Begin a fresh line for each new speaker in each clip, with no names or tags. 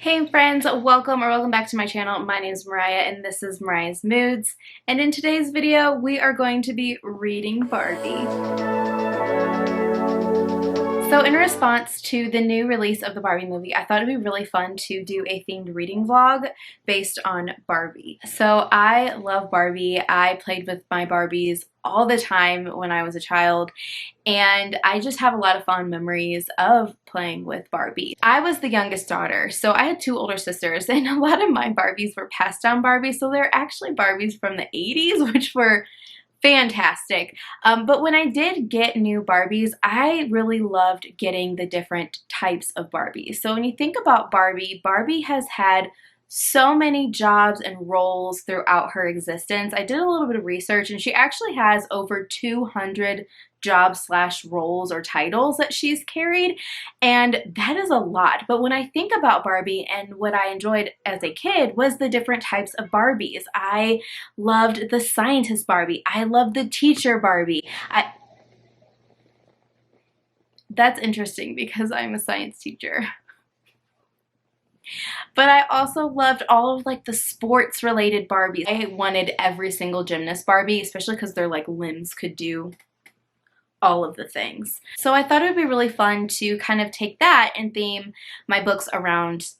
Hey friends, welcome back to my channel. My name is Mariah and this is Mariah's Moods. And in today's video, we are going to be reading Barbie. So in response to the new release of the Barbie movie, I thought it'd be really fun to do a themed reading vlog based on Barbie. So I love Barbie. I played with my Barbies all the time when I was a child, and I just have a lot of fond memories of playing with Barbie. I was the youngest daughter, so I had two older sisters, and a lot of my Barbies were passed down Barbies, so they're actually Barbies from the 80s, which were fantastic. But when I did get new Barbies, I really loved getting the different types of Barbies. So when you think about Barbie, Barbie has had so many jobs and roles throughout her existence. I did a little bit of research and she actually has over 200 jobs slash roles or titles that she's carried, and that is a lot. But when I think about Barbie, and what I enjoyed as a kid was the different types of Barbies. I loved the scientist Barbie. I loved the teacher Barbie. That's interesting because I'm a science teacher. But I also loved all of like the sports related Barbies. I wanted every single gymnast Barbie, especially because their like limbs could do all of the things. So I thought it would be really fun to kind of take that and theme my books around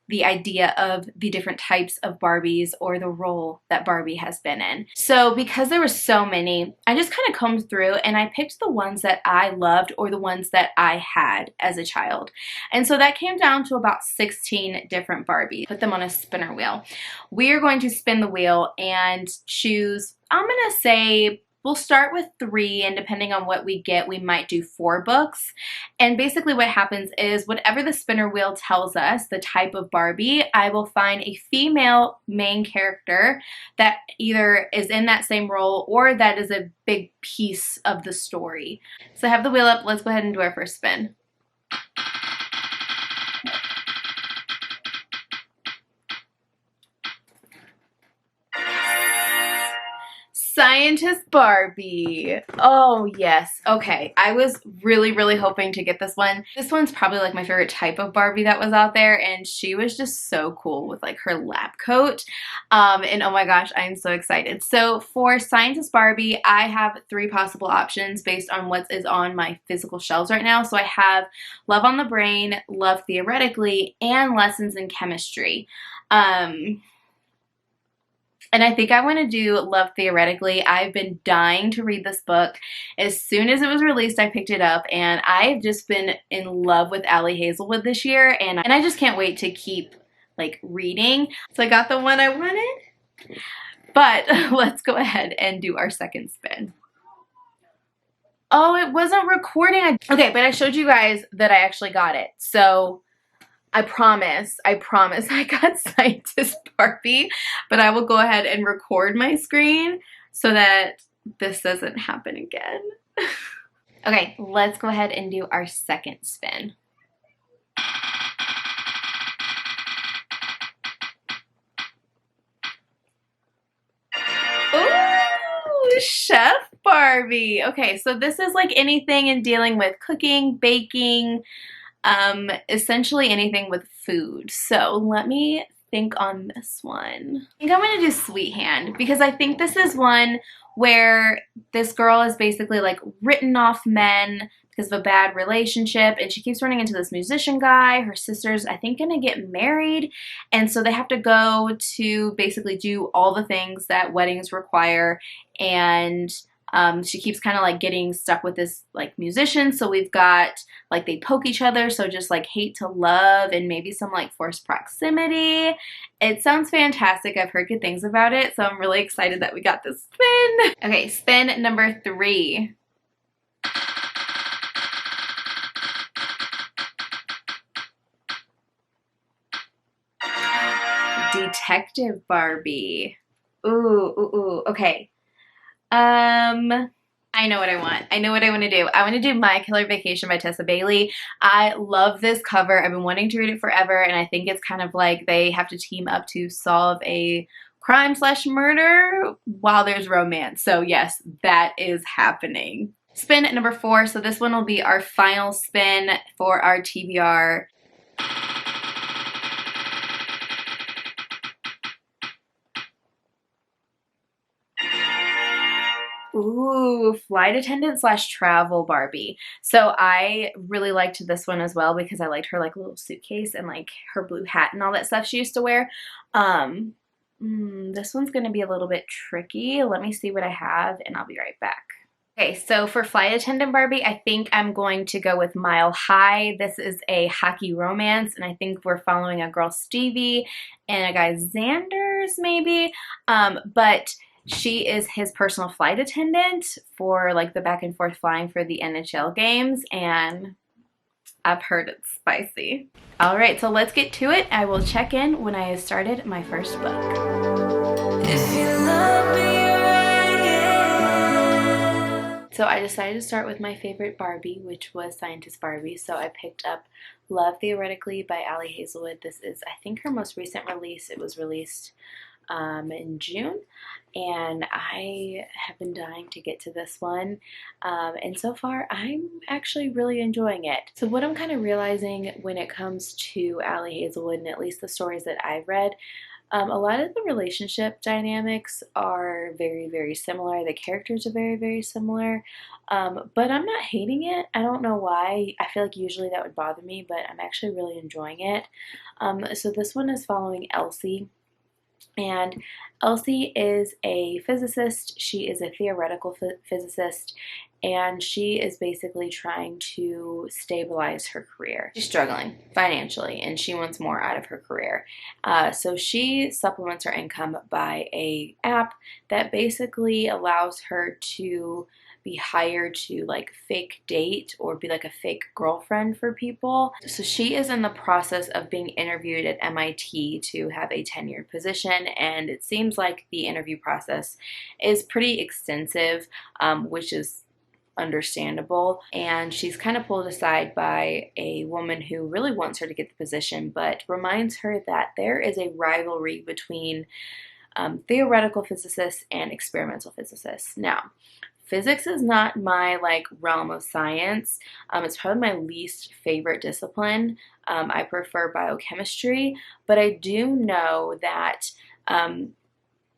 the idea of the different types of Barbies or the role that Barbie has been in. So because there were so many, I just kind of combed through and I picked the ones that I loved or the ones that I had as a child. And so that came down to about 16 different Barbies. Put them on a spinner wheel. We're going to spin the wheel and choose, I'm gonna say, we'll start with 3, and depending on what we get, we might do 4 books. And basically what happens is whatever the spinner wheel tells us, the type of Barbie, I will find a female main character that either is in that same role or that is a big piece of the story. So I have the wheel up. Let's go ahead and do our first spin. Scientist Barbie. Oh yes. Okay. I was really hoping to get this one. This one's probably like my favorite type of Barbie that was out there, and she was just so cool with like her lab coat. And oh my gosh, I'm so excited. So for Scientist Barbie, I have 3 possible options based on what is on my physical shelves right now. So I have Love on the Brain, Love Theoretically, and Lessons in Chemistry. And I think I want to do Love Theoretically. I've been dying to read this book. As soon as it was released, I picked it up, and I've just been in love with Ali Hazelwood this year, and I just can't wait to keep like reading. So I got the one I wanted, but let's go ahead and do our second spin. Oh, it wasn't recording. Okay, but I showed you guys that I actually got it. So I promise I got Scientist Barbie, but I will go ahead and record my screen so that this doesn't happen again. Okay, let's go ahead and do our second spin. Ooh, Chef Barbie. Okay, so this is like anything in dealing with cooking, baking, essentially anything with food. So let me think on this one. I think I'm gonna do Sweethand because I think this is one where this girl is basically like written off men because of a bad relationship, and she keeps running into this musician guy. Her sister's, I think, gonna get married, and so they have to go to basically do all the things that weddings require, and she keeps kind of like getting stuck with this like musician. So we've got like they poke each other, so just like hate to love and maybe some like forced proximity. It sounds fantastic. I've heard good things about it, so I'm really excited that we got this spin. Okay, spin number 3. Detective Barbie. Ooh, okay. I know what I want. I know what I want to do. I want to do My Killer Vacation by Tessa Bailey. I love this cover. I've been wanting to read it forever, and I think it's kind of like they have to team up to solve a crime slash murder while there's romance. So yes, that is happening. Spin number 4. So this one will be our final spin for our TBR. Ooh, flight attendant slash travel Barbie. So I really liked this one as well because I liked her like little suitcase and like her blue hat and all that stuff she used to wear. This one's gonna be a little bit tricky. Let me see what I have and I'll be right back. Okay, so for flight attendant Barbie, I think I'm going to go with Mile High. This is a hockey romance, and I think we're following a girl Stevie and a guy Xanders, maybe. But she is his personal flight attendant for like the back and forth flying for the NHL games, and I've heard it's spicy. All right, so let's get to it. I will check in when I have started my first book. If you love me, so I decided to start with my favorite Barbie, which was Scientist Barbie. So I picked up Love Theoretically by Ali Hazelwood. This is, I think, her most recent release. It was released in June, and I have been dying to get to this one, and so far I'm actually really enjoying it. So what I'm kind of realizing when it comes to Ali Hazelwood, and at least the stories that I've read, a lot of the relationship dynamics are very, very similar. The characters are very, very similar, but I'm not hating it. I don't know why. I feel like usually that would bother me, but I'm actually really enjoying it. So this one is following Elsie. And Elsie is a physicist. She is a theoretical physicist, and she is basically trying to stabilize her career. She's struggling financially, and she wants more out of her career. So she supplements her income by an app that basically allows her to be hired to like fake date or be like a fake girlfriend for people. So she is in the process of being interviewed at MIT to have a tenured position, and it seems like the interview process is pretty extensive, which is understandable, and she's kind of pulled aside by a woman who really wants her to get the position, but reminds her that there is a rivalry between theoretical physicists and experimental physicists. Now, physics is not my like realm of science. It's probably my least favorite discipline. I prefer biochemistry, but I do know that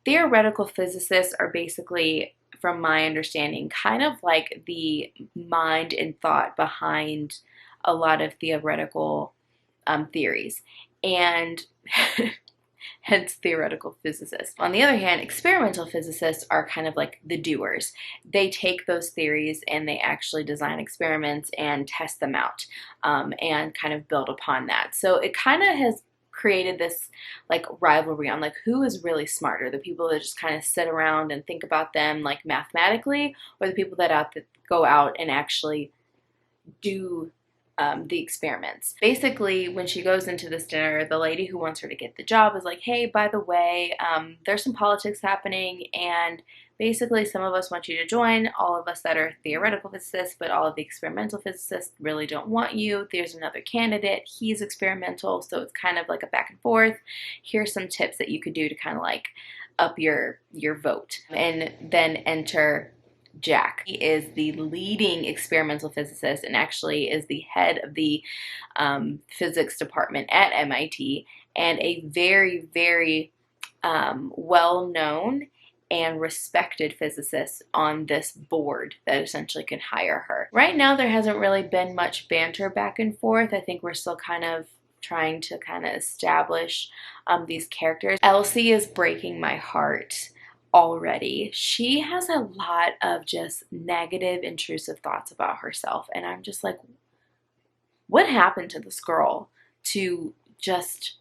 theoretical physicists are basically, from my understanding, kind of like the mind and thought behind a lot of theoretical theories, and hence theoretical physicists. On the other hand, experimental physicists are kind of like the doers. They take those theories and they actually design experiments and test them out, and kind of build upon that. So it kind of has created this like rivalry on like who is really smarter, the people that just kind of sit around and think about them like mathematically, or the people that go out and actually do the experiments. Basically, when she goes into this dinner, the lady who wants her to get the job is like, hey, by the way, there's some politics happening, and basically some of us want you to join, all of us that are theoretical physicists, but all of the experimental physicists really don't want you. There's another candidate, he's experimental, so it's kind of like a back and forth. Here's some tips that you could do to kind of like up your vote. And then enter Jack. He is the leading experimental physicist and actually is the head of the physics department at MIT, and a very, very well-known and respected physicist on this board that essentially can hire her. Right now there hasn't really been much banter back and forth. I think we're still kind of trying to kind of establish these characters. Elsie is breaking my heart already. She has a lot of just negative, intrusive thoughts about herself, and I'm just like, what happened to this girl to just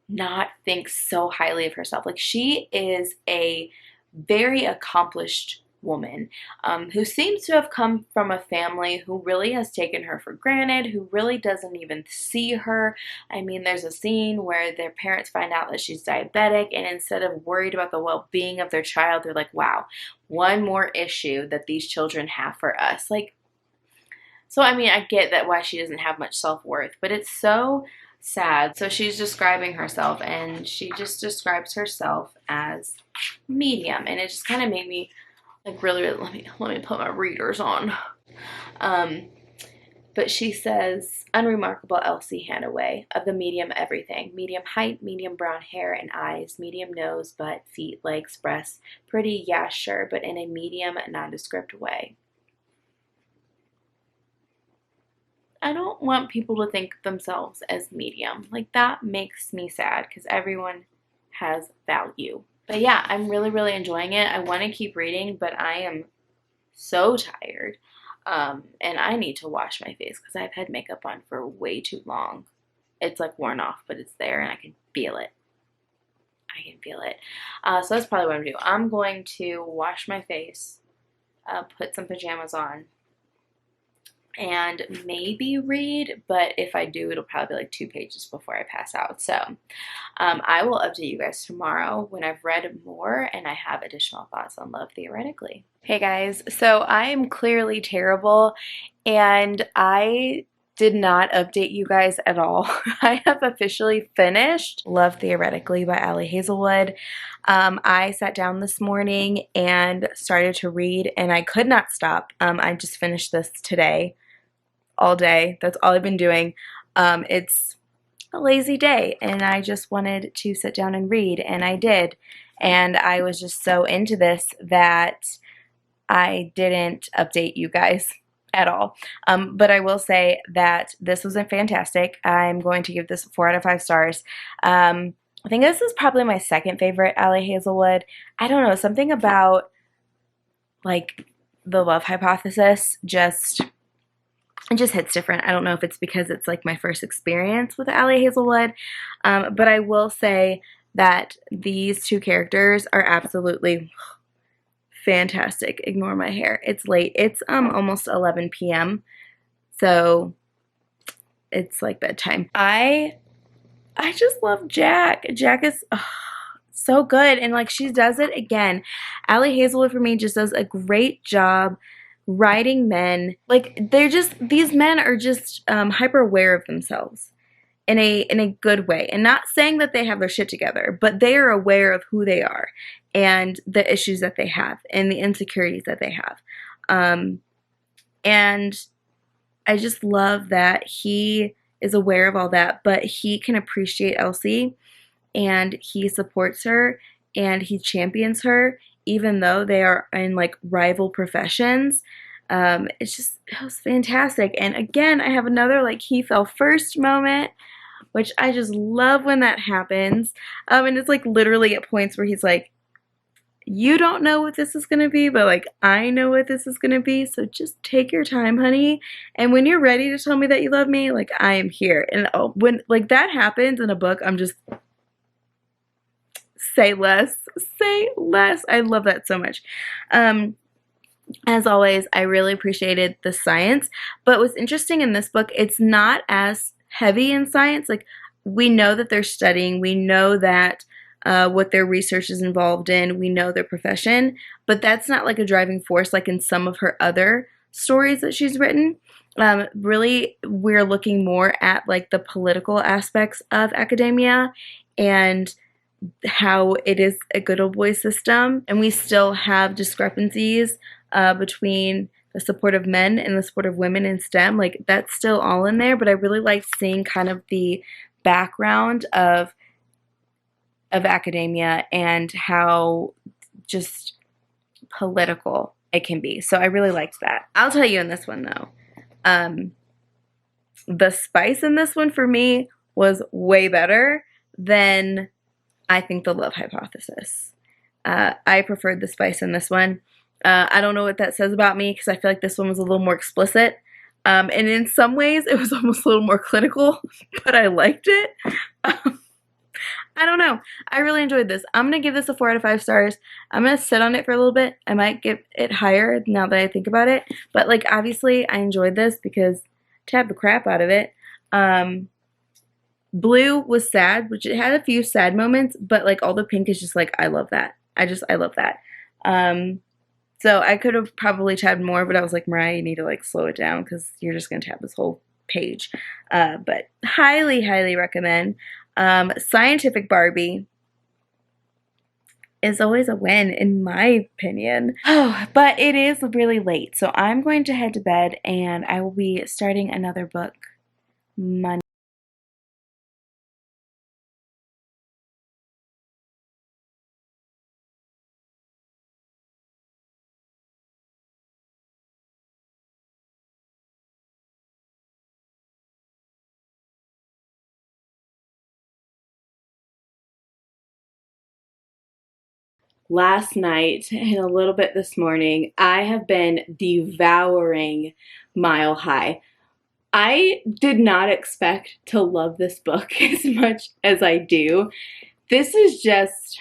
not think so highly of herself? Like, she is a very accomplished woman who seems to have come from a family who really has taken her for granted, who really doesn't even see her. I mean, there's a scene where their parents find out that she's diabetic, and instead of worried about the well-being of their child, they're like, wow, one more issue that these children have for us. Like, so I mean, I get that why she doesn't have much self-worth, but it's so sad. So she's describing herself, and she just describes herself as medium, and it just kind of made me like really, let me put my readers on. But she says, unremarkable Elsie Hannaway, of the medium everything. Medium height, medium brown hair and eyes, medium nose, butt, feet, legs, breasts. Pretty, yeah, sure, but in a medium, nondescript way. I don't want people to think of themselves as medium. Like, that makes me sad because everyone has value. But yeah, I'm really, really enjoying it. I want to keep reading, but I am so tired. And I need to wash my face because I've had makeup on for way too long. It's like worn off, but it's there and I can feel it. I can feel it. So that's probably what I'm going to do. I'm going to wash my face, put some pajamas on, and maybe read, but if I do, it'll probably be like 2 pages before I pass out. So I will update you guys tomorrow when I've read more and I have additional thoughts on love theoretically. Hey guys, so I am clearly terrible and I did not update you guys at all. I have officially finished Love Theoretically by Ali Hazelwood. I sat down this morning and started to read and I could not stop. I just finished this today, all day. That's all I've been doing. It's a lazy day and I just wanted to sit down and read, and I did. And I was just so into this that I didn't update you guys at all. But I will say that this was fantastic. I'm going to give this 4 out of 5 stars. I think this is probably my second favorite Ali Hazelwood. I don't know, something about like the love hypothesis it just hits different. I don't know if it's because it's like my first experience with Ali Hazelwood, but I will say that these two characters are absolutely fantastic. Ignore my hair. It's late. It's almost 11 p.m. So it's like bedtime. I just love Jack. Jack is so good, and like she does it again. Ali Hazelwood for me just does a great job writing men. Like these men are just hyper aware of themselves in a good way, and not saying that they have their shit together, but they are aware of who they are and the issues that they have and the insecurities that they have. And I just love that he is aware of all that, but he can appreciate Elsie and he supports her and he champions her even though they are in like rival professions. It was fantastic. And again, I have another like he fell first moment, which I just love when that happens. And it's like literally at points where he's like, you don't know what this is going to be, but like I know what this is going to be, so just take your time, honey. And when you're ready to tell me that you love me, like I am here. And when like that happens in a book, I'm just say less. I love that so much. As always, I really appreciated the science, but what's interesting in this book, it's not as heavy in science. Like we know that they're studying, we know that what their research is involved in, we know their profession, but that's not like a driving force like in some of her other stories that she's written. Really, we're looking more at like the political aspects of academia and how it is a good old boy system, and we still have discrepancies between the support of men and the support of women in STEM. Like that's still all in there, but I really like seeing kind of the background of academia and how just political it can be. So I really liked that. I'll tell you in this one though, the spice in this one for me was way better than I think the love hypothesis. I preferred the spice in this one. I don't know what that says about me because I feel like this one was a little more explicit. And in some ways it was almost a little more clinical, but I liked it. I don't know. I really enjoyed this. I'm going to give this a 4 out of 5 stars. I'm going to sit on it for a little bit. I might give it higher now that I think about it. But like obviously I enjoyed this because tabbed the crap out of it. Blue was sad, which it had a few sad moments, but like all the pink is just like, I love that. I love that. So I could have probably tabbed more, but I was like, Mariah, you need to like slow it down because you're just going to tab this whole page. But highly, highly recommend. Scientific Barbie. is always a win in my opinion. Oh, but it is really late, so I'm going to head to bed and I will be starting another book Monday. Last night and a little bit this morning, I have been devouring Mile High. I did not expect to love this book as much as I do. This is just,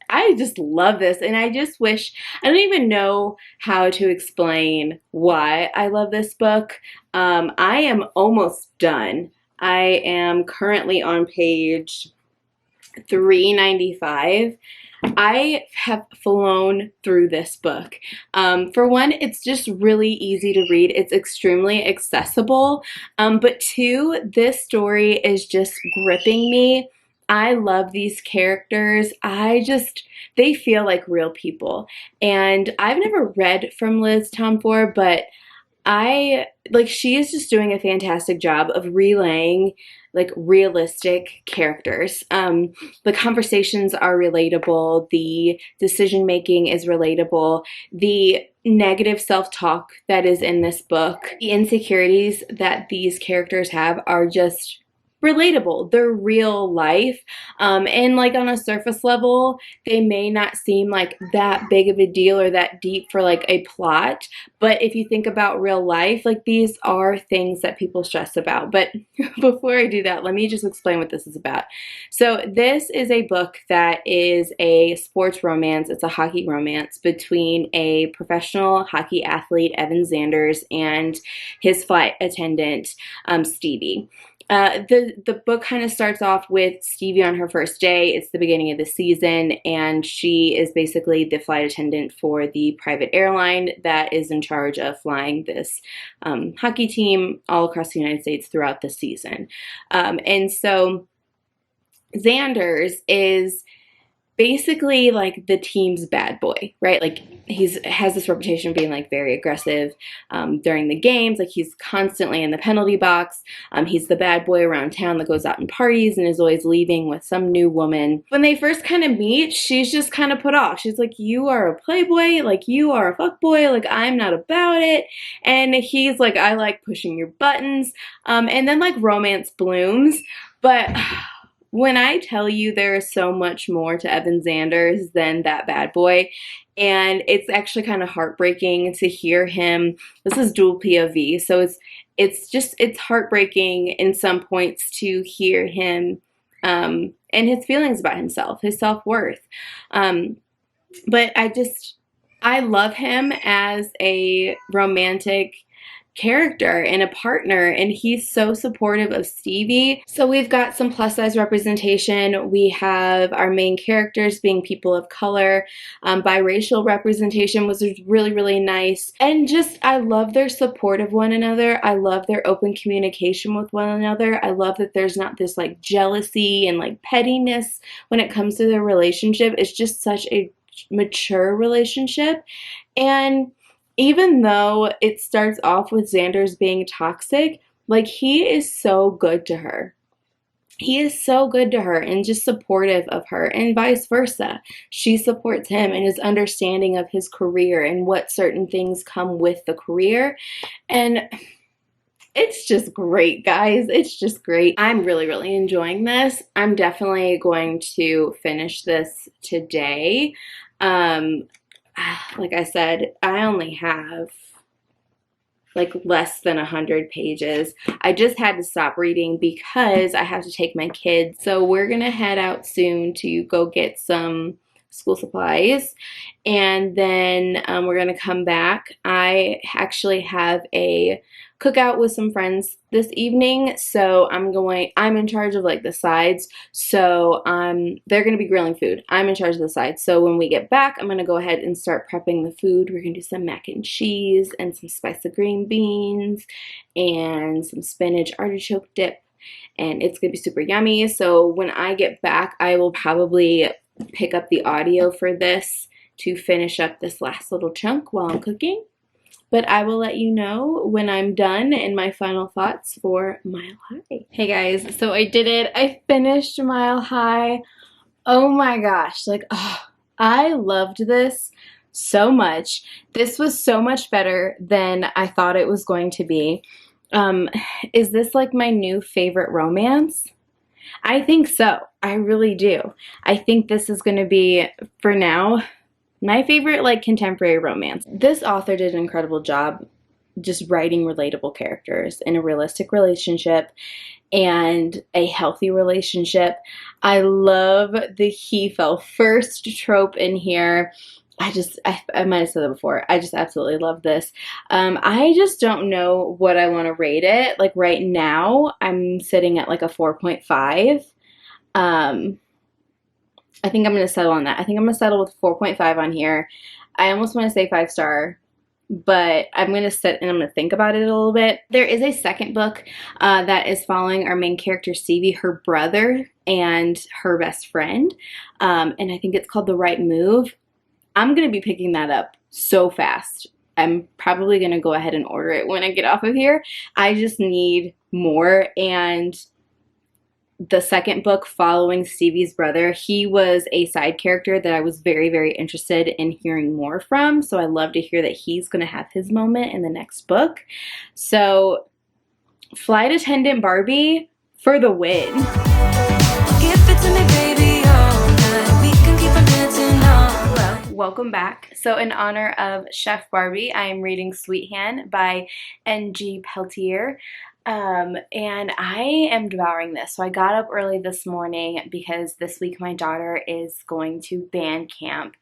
I just love this, and I just wish, I don't even know how to explain why I love this book. I am almost done. I am currently on page 395. I have flown through this book. For one, it's just really easy to read. It's extremely accessible. But two, this story is just gripping me. I love these characters. They feel like real people. And I've never read from Liz Tomfore, but she is just doing a fantastic job of relaying like realistic characters. The conversations are relatable, the decision making is relatable, the negative self-talk that is in this book, the insecurities that these characters have are just relatable. They're real life. And like on a surface level, they may not seem like that big of a deal or that deep for like a plot. But if you think about real life, like these are things that people stress about. But before I do that, let me just explain what this is about. So this is a book that is a sports romance. It's a hockey romance between a professional hockey athlete, Evan Zanders, and his flight attendant, Stevie. The book kind of starts off with Stevie on her first day. It's the beginning of the season, and she is basically the flight attendant for the private airline that is in charge of flying this hockey team all across the United States throughout the season. And so Xanders is basically like the team's bad boy, right? Like has this reputation of being like very aggressive during the games. Like he's constantly in the penalty box. He's the bad boy around town that goes out and parties and is always leaving with some new woman. When they first kind of meet, she's just kind of put off. She's like, you are a playboy, like you are a fuckboy, like I'm not about it. And he's like, I like pushing your buttons. And then like romance blooms. But when I tell you there is so much more to Evan Zanders than that bad boy, and it's actually kind of heartbreaking to hear him. This is dual POV, so it's heartbreaking in some points to hear him and his feelings about himself, his self-worth. But I love him as a romantic character and a partner, and he's so supportive of Stevie. So we've got some plus size representation. We have our main characters being people of color. Biracial representation was really, really nice. And just, I love their support of one another. I love their open communication with one another. I love that there's not this like jealousy and like pettiness when it comes to their relationship. It's just such a mature relationship. And even though it starts off with Xanders being toxic, like he is so good to her. He is so good to her and just supportive of her, and vice versa. She supports him and is understanding of his career and what certain things come with the career. And it's just great, guys. It's just great. I'm really, really enjoying this. I'm definitely going to finish this today. Like I said, I only have like less than 100 pages. I just had to stop reading because I have to take my kids. So we're gonna head out soon to go get some school supplies, and then we're gonna come back. I actually have a cookout with some friends this evening, so I'm in charge of like the sides. So they're gonna be grilling food. I'm in charge of the sides. So when we get back, I'm gonna go ahead and start prepping the food. We're gonna do some mac and cheese and some spicy green beans and some spinach artichoke dip, and it's gonna be super yummy. So when I get back, I will probably pick up the audio for this to finish up this last little chunk while I'm cooking. But I will let you know when I'm done and my final thoughts for Mile High. Hey guys, so I did it. I finished Mile High. Oh my gosh, like, oh, I loved this so much. This was so much better than I thought it was going to be. Is this like my new favorite romance? I think so. I really do. I think this is going to be, for now, my favorite like contemporary romance. This author did an incredible job just writing relatable characters in a realistic relationship and a healthy relationship. I love the he fell first trope in here. I might have said that before. I just absolutely love this. I just don't know what I want to rate it. Like right now, I'm sitting at like a 4.5. I think I'm going to settle on that. I think I'm going to settle with 4.5 on here. I almost want to say 5-star, but I'm going to sit and I'm going to think about it a little bit. There is a second book that is following our main character, Stevie, her brother, and her best friend. And I think it's called The Right Move. I'm going to be picking that up so fast. I'm probably going to go ahead and order it when I get off of here. I just need more. And the second book following Stevie's brother, he was a side character that I was very, very interested in hearing more from. So I love to hear that he's going to have his moment in the next book. So Flight Attendant Barbie for the win. Give it to me, baby, all night. We can keep on dancing all. Hello, welcome back. So in honor of Chef Barbie, I am reading Sweethand by N.G. Peltier. And I am devouring this. So I got up early this morning because this week my daughter is going to band camp.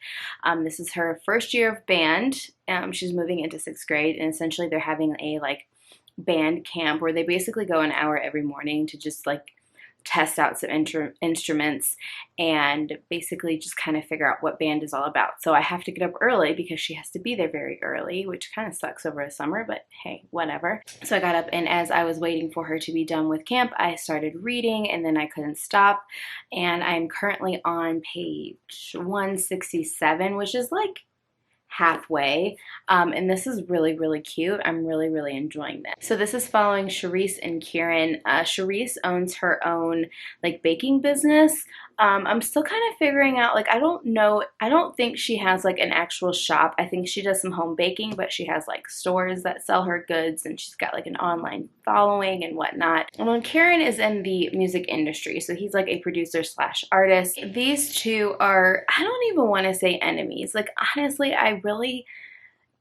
This is her first year of band. She's moving into 6th grade, and essentially they're having a like band camp where they basically go an hour every morning to just like test out some instruments and basically just kind of figure out what band is all about. So I have to get up early because she has to be there very early, which kind of sucks over the summer, but hey, whatever. So I got up, and as I was waiting for her to be done with camp, I started reading, and then I couldn't stop. And I'm currently on page 167, which is like halfway, and this is really, really cute. I'm really, really enjoying this. So this is following Charisse and Kieran. Charisse owns her own like baking business. I'm still kind of figuring out, like, I don't know, I don't think she has like an actual shop. I think she does some home baking, but she has like stores that sell her goods, and she's got like an online following and whatnot. And when Kieran is in the music industry, so he's like a producer slash artist. These two are, I don't even want to say enemies. Like, honestly, I really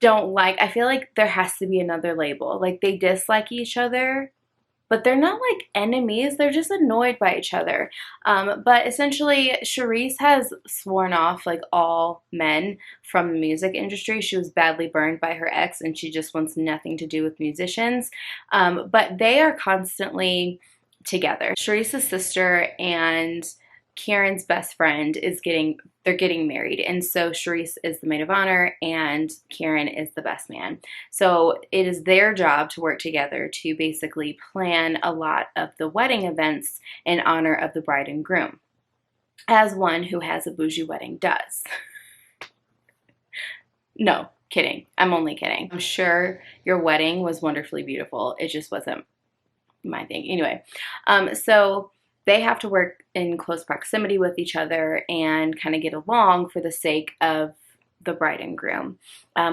don't like, I feel like there has to be another label. Like, they dislike each other, but they're not like enemies. They're just annoyed by each other. But essentially, Charisse has sworn off like all men from the music industry. She was badly burned by her ex, and she just wants nothing to do with musicians. But they are constantly together. Charisse's sister and Kieran's best friend they're getting married, and so Charisse is the maid of honor and Kieran is the best man. So it is their job to work together to basically plan a lot of the wedding events in honor of the bride and groom, as one who has a bougie wedding does. No, kidding. I'm only kidding. I'm sure your wedding was wonderfully beautiful. It just wasn't my thing. Anyway, so they have to work in close proximity with each other and kind of get along for the sake of the bride and groom,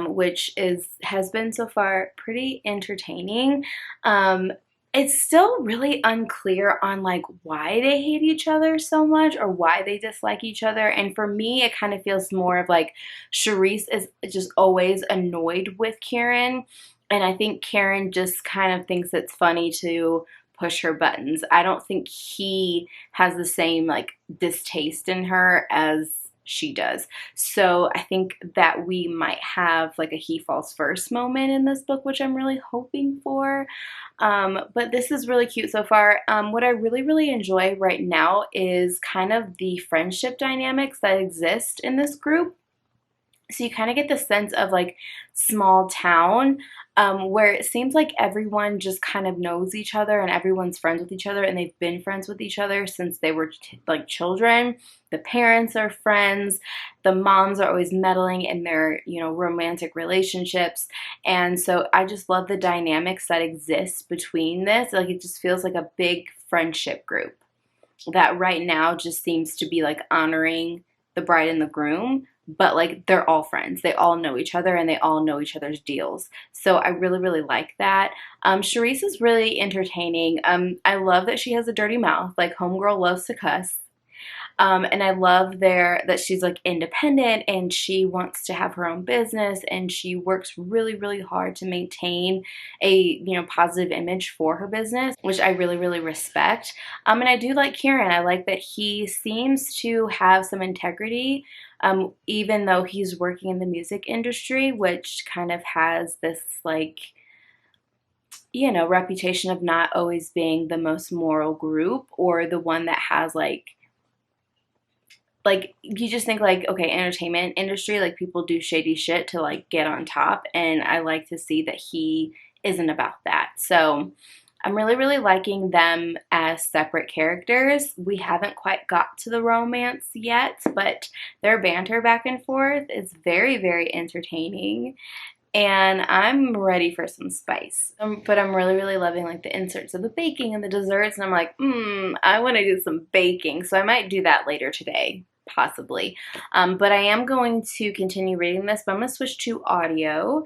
which has been so far pretty entertaining. It's still really unclear on like why they hate each other so much or why they dislike each other. And for me, it kind of feels more of like Charisse is just always annoyed with Kieran. And I think Kieran just kind of thinks it's funny to push her buttons. I don't think he has the same like distaste in her as she does. So I think that we might have like a he falls first moment in this book, which I'm really hoping for. But this is really cute so far. What I really, really enjoy right now is kind of the friendship dynamics that exist in this group. So you kind of get the sense of like small town. where it seems like everyone just kind of knows each other and everyone's friends with each other, and they've been friends with each other since they were like children. The parents are friends. The moms are always meddling in their, you know, romantic relationships. And so I just love the dynamics that exist between this. Like, it just feels like a big friendship group that right now just seems to be like honoring the bride and the groom, but like they're all friends. They all know each other and they all know each other's deals. So I really, really like that. Charisse is really entertaining. I love that she has a dirty mouth. Like, homegirl loves to cuss. And I love that she's like independent and she wants to have her own business, and she works really, really hard to maintain a, you know, positive image for her business, which I really, really respect. And I do like Kieran. I like that he seems to have some integrity, even though he's working in the music industry, which kind of has this like, you know, reputation of not always being the most moral group or the one that has like you just think like, okay, entertainment industry, like people do shady shit to like get on top, and I like to see that he isn't about that. So I'm really, really liking them as separate characters. We haven't quite got to the romance yet, but their banter back and forth is very, very entertaining. And I'm ready for some spice. But I'm really, really loving like the inserts of the baking and the desserts. And I'm like, I want to do some baking. So I might do that later today, possibly. But I am going to continue reading this, but I'm going to switch to audio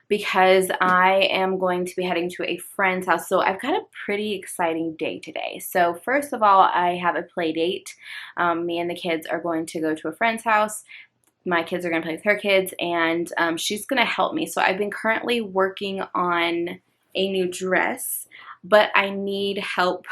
because I am going to be heading to a friend's house. So I've got a pretty exciting day today. So first of all, I have a play date. Me and the kids are going to go to a friend's house. My kids are going to play with her kids, and she's going to help me. So I've been currently working on a new dress, but I need help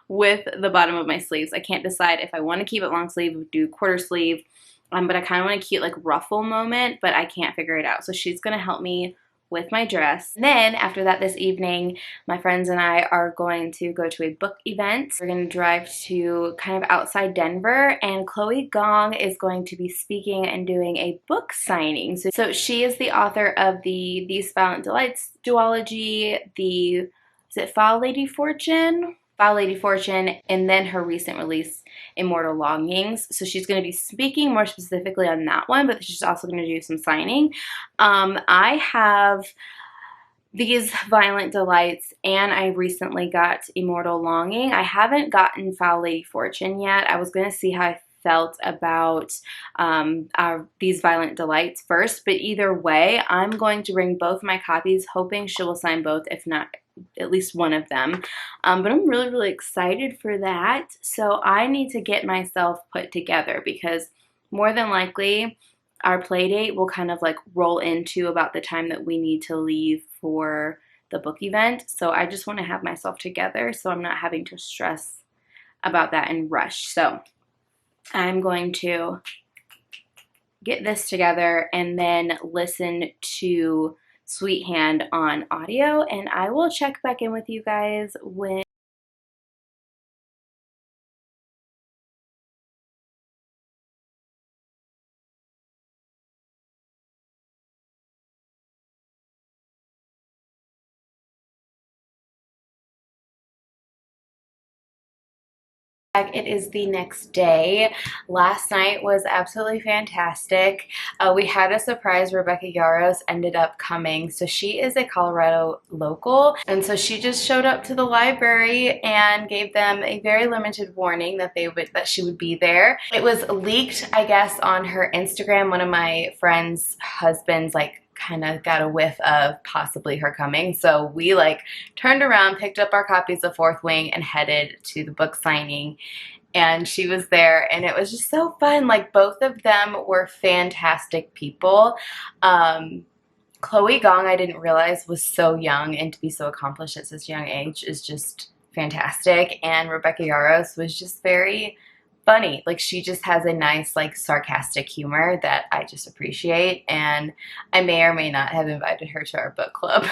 with the bottom of my sleeves. I can't decide if I want to keep it long sleeve, do quarter sleeve, but I kind of want a cute like ruffle moment, but I can't figure it out. So she's going to help me with my dress. And then after that, this evening, my friends and I are going to go to a book event. We're going to drive to kind of outside Denver, and Chloe Gong is going to be speaking and doing a book signing. So she is the author of the These Violent Delights duology, is it File Lady Fortune? File Lady Fortune, and then her recent release, Immortal Longings. So she's going to be speaking more specifically on that one, but she's also going to do some signing. I have These Violent Delights, and I recently got Immortal Longing. I haven't gotten File Lady Fortune yet. I was going to see how I felt about These Violent Delights first, but either way, I'm going to bring both my copies, hoping she will sign both, if not at least one of them. But I'm really, really excited for that. So I need to get myself put together because more than likely our play date will kind of like roll into about the time that we need to leave for the book event. So I just want to have myself together so I'm not having to stress about that and rush. So I'm going to get this together and then listen to Sweethand on audio, and I will check back in with you guys when it is the next day. Last night was absolutely fantastic. We had a surprise. Rebecca Yaros ended up coming. So she is a Colorado local, and so she just showed up to the library and gave them a very limited warning that she would be there. It was leaked, I guess, on her Instagram. One of my friends' husbands kind of got a whiff of possibly her coming. So we turned around, picked up our copies of Fourth Wing, and headed to the book signing. And she was there, and it was just so fun. Both of them were fantastic people. Chloe Gong, I didn't realize, was so young, and to be so accomplished at such a young age is just fantastic. And Rebecca Yaros was just very funny. Like, she just has a nice, like, sarcastic humor that I just appreciate, and I may or may not have invited her to our book club.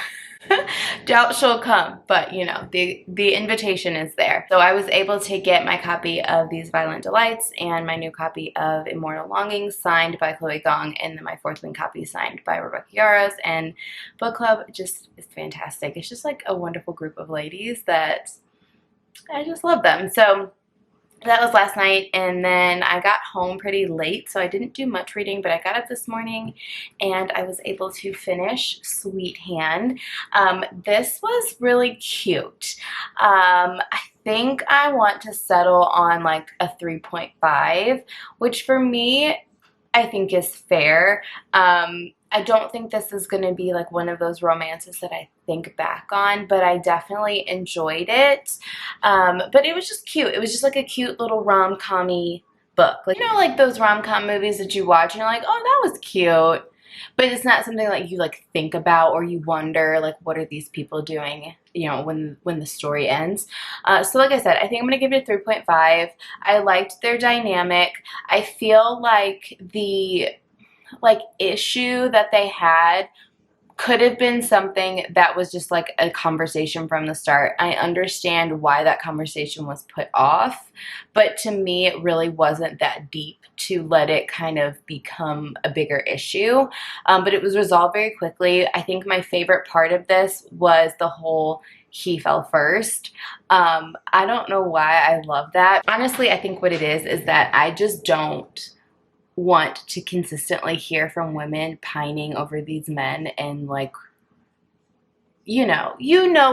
Doubt she'll come, but you know, the invitation is there. So I was able to get my copy of These Violent Delights and my new copy of Immortal Longings signed by Chloe Gong, and then my fourth wing copy signed by Rebecca Yarros. And book club just is fantastic. It's just like a wonderful group of ladies that I just love them. So that was last night, and then I got home pretty late, so I didn't do much reading, but I got up this morning and I was able to finish Sweethand. This was really cute. I think I want to settle on like a 3.5, which for me, I think is fair. I don't think this is going to be like one of those romances that I think back on, but I definitely enjoyed it. But it was just cute. It was just like a cute little rom-com-y book. Like, you know, like those rom-com movies that you watch and you're like, oh, that was cute. But it's not something like you like think about or you wonder like, what are these people doing, you know, when the story ends. So like I said, I think I'm going to give it a 3.5. I liked their dynamic. I feel like the issue that they had could have been something that was just like a conversation from the start. I understand why that conversation was put off, but to me it really wasn't that deep to let it kind of become a bigger issue. But it was resolved very quickly. I think my favorite part of this was the whole he fell first. I don't know why I love that. Honestly, I think what it is that I just don't want to consistently hear from women pining over these men and like, you know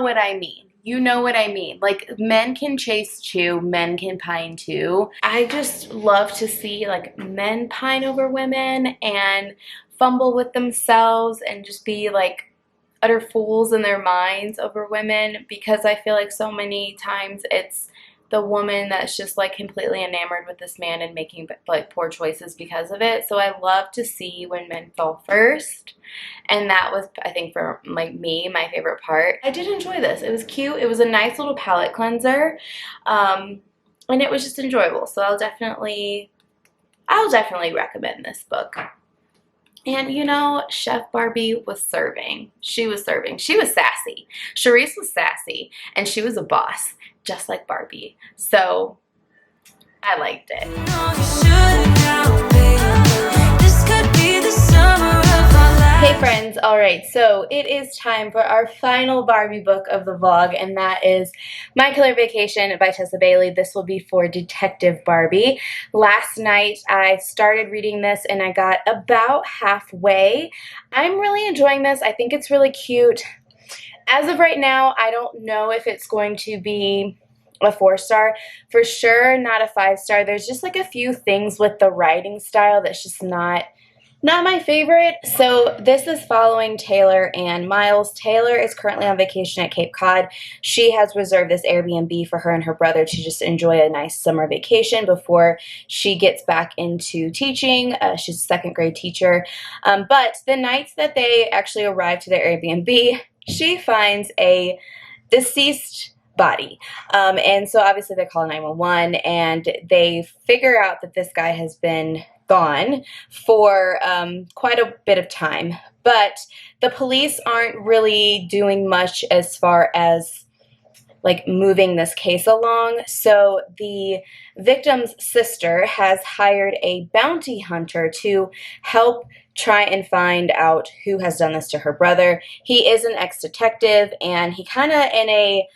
what I mean. You know what I mean. Like, men can chase too, men can pine too. I just love to see like men pine over women and fumble with themselves and just be like utter fools in their minds over women, because I feel like so many times it's the woman that's just like completely enamored with this man and making like poor choices because of it. So I love to see when men fall first, and that was, I think, for like me, my favorite part. I did enjoy this. It was cute. It was a nice little palate cleanser, and it was just enjoyable. So I'll definitely recommend this book. And you know, Chef Barbie was serving. She was serving. She was sassy. Charisse was sassy, and she was a boss, just like Barbie. So I liked it. Hey friends, alright, so it is time for our final Barbie book of the vlog, and that is My Killer Vacation by Tessa Bailey. This will be for Detective Barbie. Last night I started reading this and I got about halfway. I'm really enjoying this. I think it's really cute. As of right now, I don't know if it's going to be a 4-star. For sure, not a 5-star. There's just like a few things with the writing style that's just not my favorite. So this is following Taylor and Miles. Taylor is currently on vacation at Cape Cod. She has reserved this Airbnb for her and her brother to just enjoy a nice summer vacation before she gets back into teaching. She's a 2nd grade teacher. But the nights that they actually arrive to their Airbnb, she finds a deceased body. And so obviously they call 911 and they figure out that this guy has been gone for quite a bit of time. But the police aren't really doing much as far as like moving this case along. So the victim's sister has hired a bounty hunter to help try and find out who has done this to her brother. He is an ex-detective, and he kind of, in a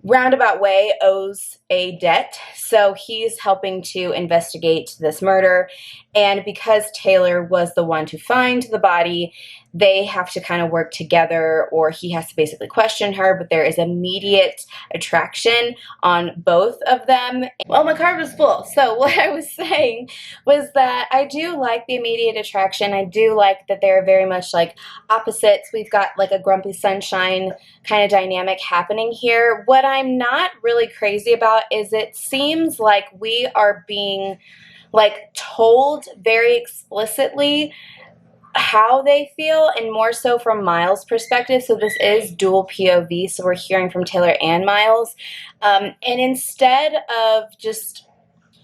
roundabout way, owes a debt. So he's helping to investigate this murder. And because Taylor was the one to find the body, they have to kind of work together, or he has to basically question her, but there is immediate attraction on both of them. Well, my card was full. So what I was saying was that I do like the immediate attraction. I do like that they're very much like opposites. We've got like a grumpy sunshine kind of dynamic happening here. What I'm not really crazy about is it seems like we are being like told very explicitly how they feel, and more so from Miles' perspective. So this is dual POV, so we're hearing from Taylor and Miles. And instead of just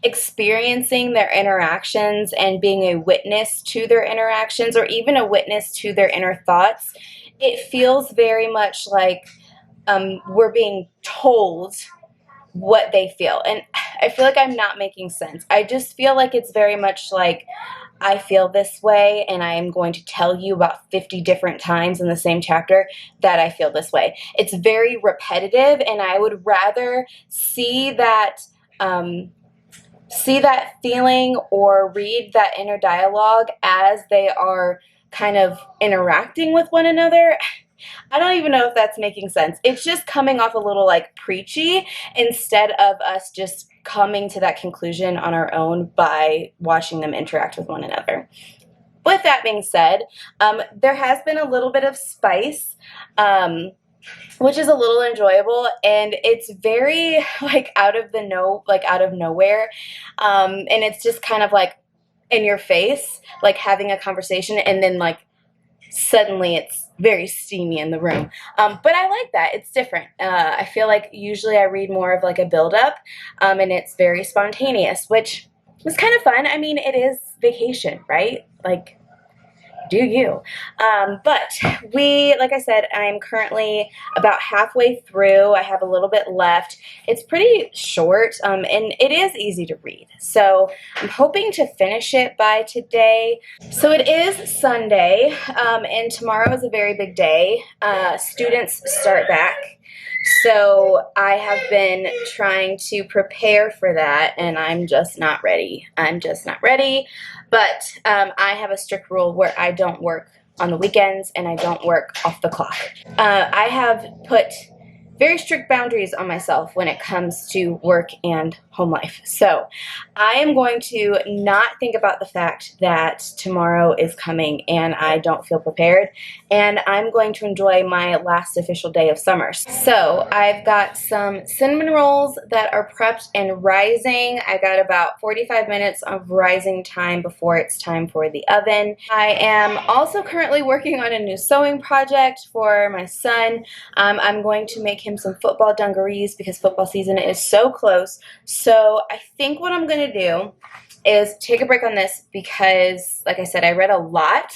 experiencing their interactions and being a witness to their interactions, or even a witness to their inner thoughts, it feels very much like we're being told what they feel. And I feel like I'm not making sense. I just feel like it's very much like, I feel this way, and I am going to tell you about 50 different times in the same chapter that I feel this way. It's very repetitive, and I would rather see that feeling or read that inner dialogue as they are kind of interacting with one another. I don't even know if that's making sense. It's just coming off a little like preachy instead of us just coming to that conclusion on our own by watching them interact with one another. With that being said, there has been a little bit of spice, which is a little enjoyable, and it's very like out of nowhere, and it's just kind of like in your face, like having a conversation, and then like suddenly it's very steamy in the room. But I like that. It's different. I feel like usually I read more of like a build-up, and it's very spontaneous, which was kind of fun. I mean, it is vacation, right? Like, do you. But like I said, I'm currently about halfway through. I have a little bit left. It's pretty short, and it is easy to read. So I'm hoping to finish it by today. So it is Sunday, and tomorrow is a very big day. Students start back. So I have been trying to prepare for that, and I'm just not ready. But I have a strict rule where I don't work on the weekends and I don't work off the clock. I have put very strict boundaries on myself when it comes to work and home life. So I am going to not think about the fact that tomorrow is coming and I don't feel prepared, and I'm going to enjoy my last official day of summer. So I've got some cinnamon rolls that are prepped and rising. I got about 45 minutes of rising time before it's time for the oven. I am also currently working on a new sewing project for my son. I'm going to make him some football dungarees because football season is so close. So I think what I'm going to do is take a break on this because, like I said, I read a lot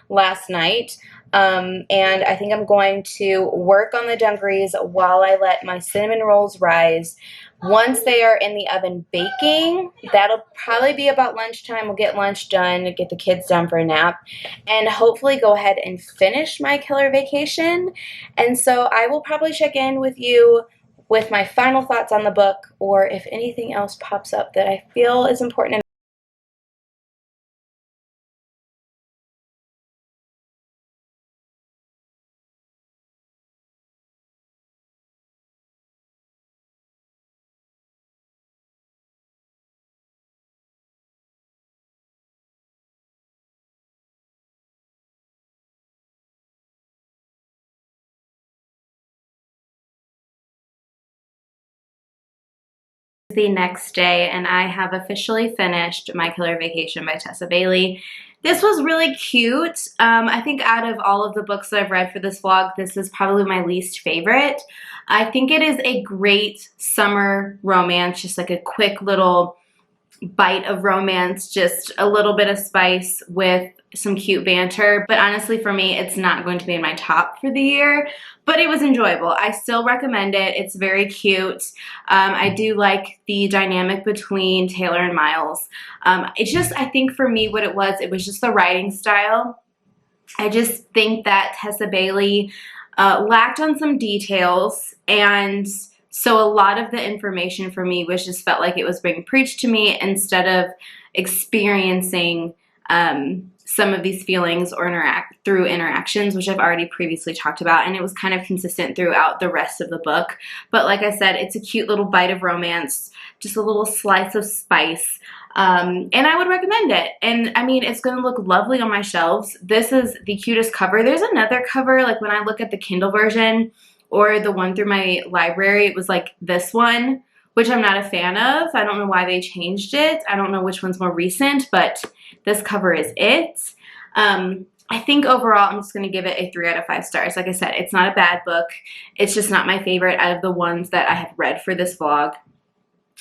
last night. And I think I'm going to work on the dungarees while I let my cinnamon rolls rise. Once they are in the oven baking, that'll probably be about lunchtime. We'll get lunch done, get the kids down for a nap, and hopefully go ahead and finish my killer vacation. And so I will probably check in with you with my final thoughts on the book, or if anything else pops up that I feel is important. The next day, and I have officially finished My Killer Vacation by Tessa Bailey. This was really cute. I think out of all of the books that I've read for this vlog, this is probably my least favorite. I think it is a great summer romance, just like a quick little bite of romance, just a little bit of spice with some cute banter. But honestly, for me, it's not going to be in my top for the year, but it was enjoyable. I still recommend it. It's very cute. I do like the dynamic between Taylor and Miles. It's just, I think for me, what it was just the writing style. I just think that Tessa Bailey lacked on some details, and so a lot of the information for me was just felt like it was being preached to me instead of experiencing some of these feelings or through interactions, which I've already previously talked about, and it was kind of consistent throughout the rest of the book. But like I said, it's a cute little bite of romance, just a little slice of spice, and I would recommend it. And I mean, it's going to look lovely on my shelves. This is the cutest cover. There's another cover, like when I look at the Kindle version or the one through my library, it was like this one, which I'm not a fan of. I don't know why they changed it. I don't know which one's more recent, but this cover is it. I think overall, I'm just going to give it a 3 out of 5 stars. Like I said, it's not a bad book. It's just not my favorite out of the ones that I have read for this vlog.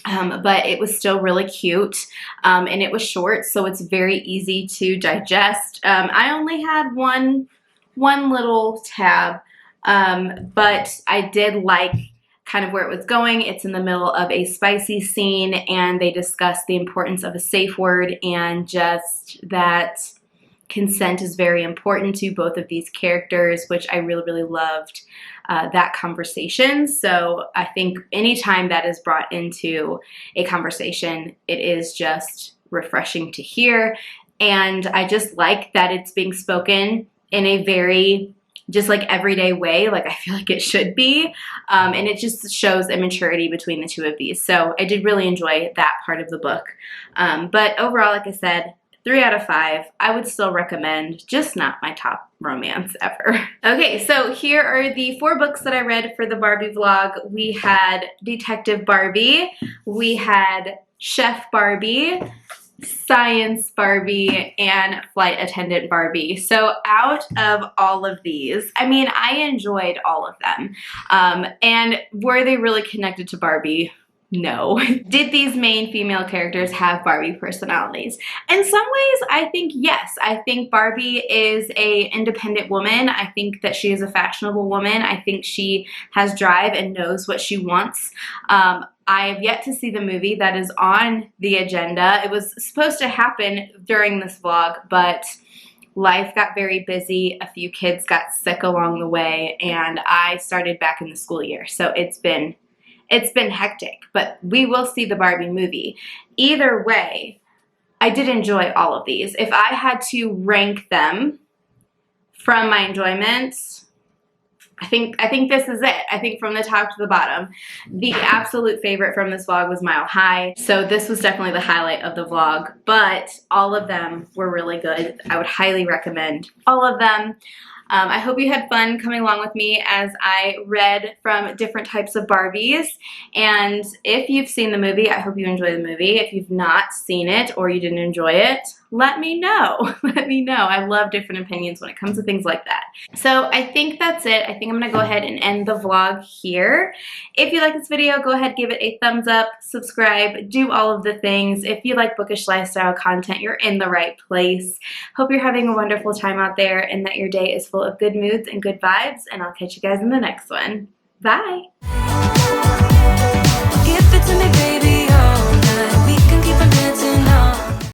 but it was still really cute, and it was short, so it's very easy to digest. I only had one little tab, but I did like kind of where it was going. It's in the middle of a spicy scene, and they discuss the importance of a safe word and just that consent is very important to both of these characters, which I really, really loved that conversation. So I think anytime that is brought into a conversation, it is just refreshing to hear. And I just like that it's being spoken in a very just like everyday way, like I feel like it should be. And it just shows immaturity between the two of these. So I did really enjoy that part of the book. But overall, like I said, 3 out of 5. I would still recommend, just not my top romance ever. Okay, so here are the 4 books that I read for the Barbie vlog. We had Detective Barbie, we had Chef Barbie, Science Barbie, and Flight Attendant Barbie. So out of all of these, I mean, I enjoyed all of them. And were they really connected to Barbie? No. Did these main female characters have Barbie personalities? In some ways, I think yes. I think Barbie is an independent woman. I think that she is a fashionable woman. I think she has drive and knows what she wants. I have yet to see the movie that is on the agenda. It was supposed to happen during this vlog, but life got very busy. A few kids got sick along the way, and I started back in the school year. So it's been hectic, but we will see the Barbie movie. Either way, I did enjoy all of these. If I had to rank them from my enjoyment, I think this is it. I think from the top to the bottom. The absolute favorite from this vlog was Mile High. So this was definitely the highlight of the vlog, but all of them were really good. I would highly recommend all of them. I hope you had fun coming along with me as I read from different types of Barbies. And if you've seen the movie, I hope you enjoy the movie. If you've not seen it or you didn't enjoy it, let me know. Let me know. I love different opinions when it comes to things like that. So I think that's it. I think I'm going to go ahead and end the vlog here. If you like this video, go ahead, give it a thumbs up, subscribe, do all of the things. If you like bookish lifestyle content, you're in the right place. Hope you're having a wonderful time out there and that your day is full of good moods and good vibes, and I'll catch you guys in the next one. Bye! Give it to me, baby.